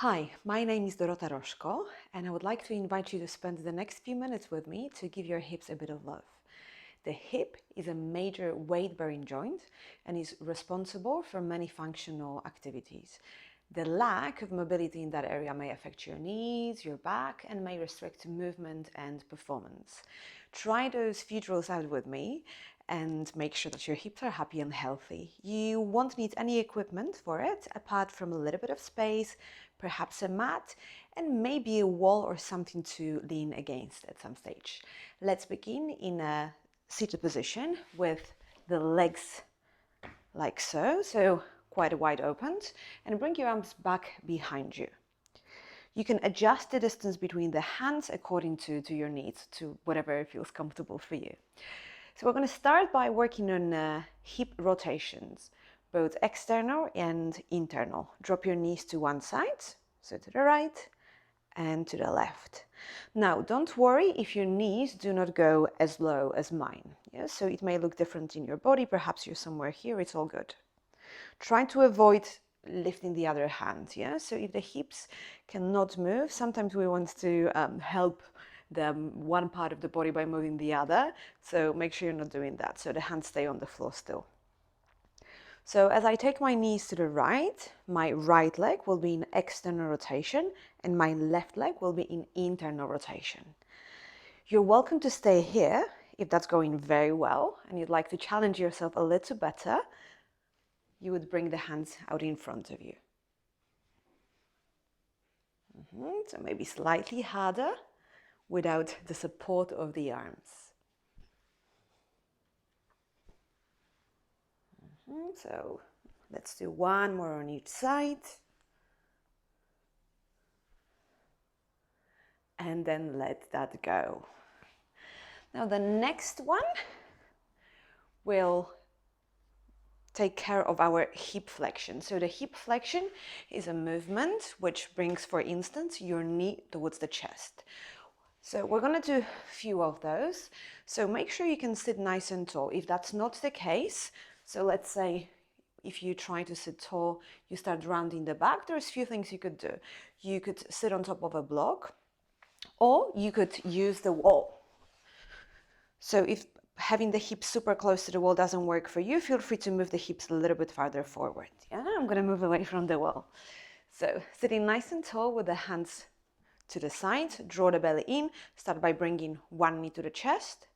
Hi, my name is Dorota Roszko, and I would like to invite you to spend the next few minutes with me to give your hips a bit of love. The hip is a major weight-bearing joint and is responsible for many functional activities. The lack of mobility in that area may affect your knees, your back, and may restrict movement and performance. Try those few drills out with me and make sure that your hips are happy and healthy. You won't need any equipment for it apart from a little bit of space, perhaps a mat, and maybe a wall or something to lean against at some stage. Let's begin in a seated position with the legs like so, so quite wide open, and bring your arms back behind you. You can adjust the distance between the hands according to your needs, to whatever feels comfortable for you. So we're going to start by working on hip rotations, both external and internal. Drop your knees to one side, so to the right and to the left. Now, don't worry if your knees do not go as low as mine. Yeah? So it may look different in your body. Perhaps you're somewhere here, it's all good. Try to avoid lifting the other hand. Yeah. So if the hips cannot move, sometimes we want to help the one part of the body by moving the other. So make sure you're not doing that. So the hands stay on the floor still. So as I take my knees to the right, my right leg will be in external rotation and my left leg will be in internal rotation. You're welcome to stay here if that's going very well and you'd like to challenge yourself a little better. You would bring the hands out in front of you. So maybe slightly harder without the support of the arms. So let's do one more on each side. And then let that go. Now the next one will take care of our hip flexion. So the hip flexion is a movement which brings, for instance, your knee towards the chest. So we're going to do a few of those. So make sure you can sit nice and tall. If that's not the case, so let's say if you try to sit tall, you start rounding the back, there's a few things you could do. You could sit on top of a block, or you could use the wall. So if having the hips super close to the wall doesn't work for you, feel free to move the hips a little bit farther forward. Yeah, I'm going to move away from the wall. So sitting nice and tall with the hands to the side, draw the belly in, start by bringing one knee to the chest,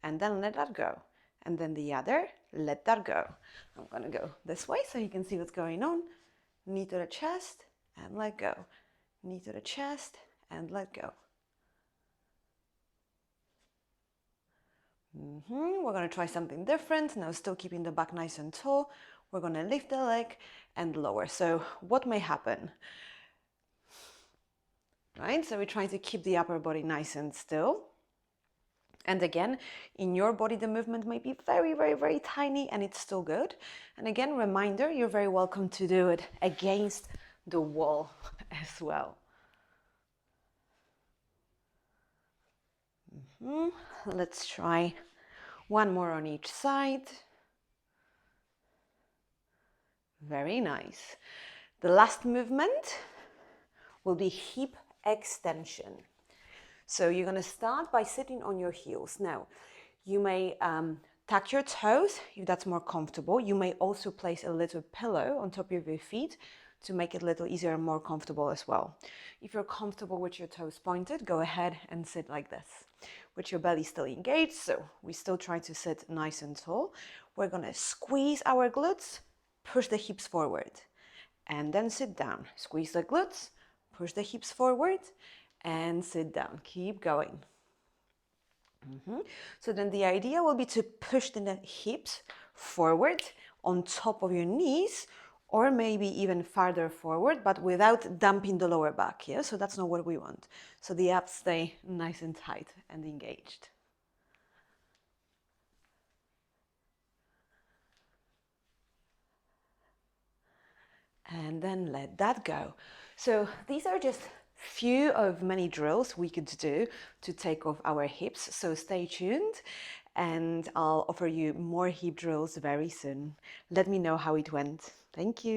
and then let that go. And then the other, let that go. I'm going to go this way so you can see what's going on. Knee to the chest, and let go. Knee to the chest, and let go. We're going to try something different. Now still keeping the back nice and tall. We're going to lift the leg and lower. So what may happen? Right? So we're trying to keep the upper body nice and still. And again, in your body, the movement may be very, very, very tiny and it's still good. And again, reminder, you're very welcome to do it against the wall as well. Let's try one more on each side. Very nice. The last movement will be hip extension. So you're going to start by sitting on your heels. Now, you may tuck your toes if that's more comfortable. You may also place a little pillow on top of your feet to make it a little easier and more comfortable as well. If you're comfortable with your toes pointed, go ahead and sit like this, with your belly still engaged. So we still try to sit nice and tall. We're going to squeeze our glutes, push the hips forward, and then sit down. Squeeze the glutes, push the hips forward, and sit down. Keep going. So then the idea will be to push the hips forward on top of your knees, or maybe even farther forward, but without dumping the lower back. Yeah, so that's not what we want. So the abs stay nice and tight and engaged. And then let that go. So these are just few of many drills we could do to take off our hips. So stay tuned and I'll offer you more hip drills very soon. Let me know how it went. Thank you.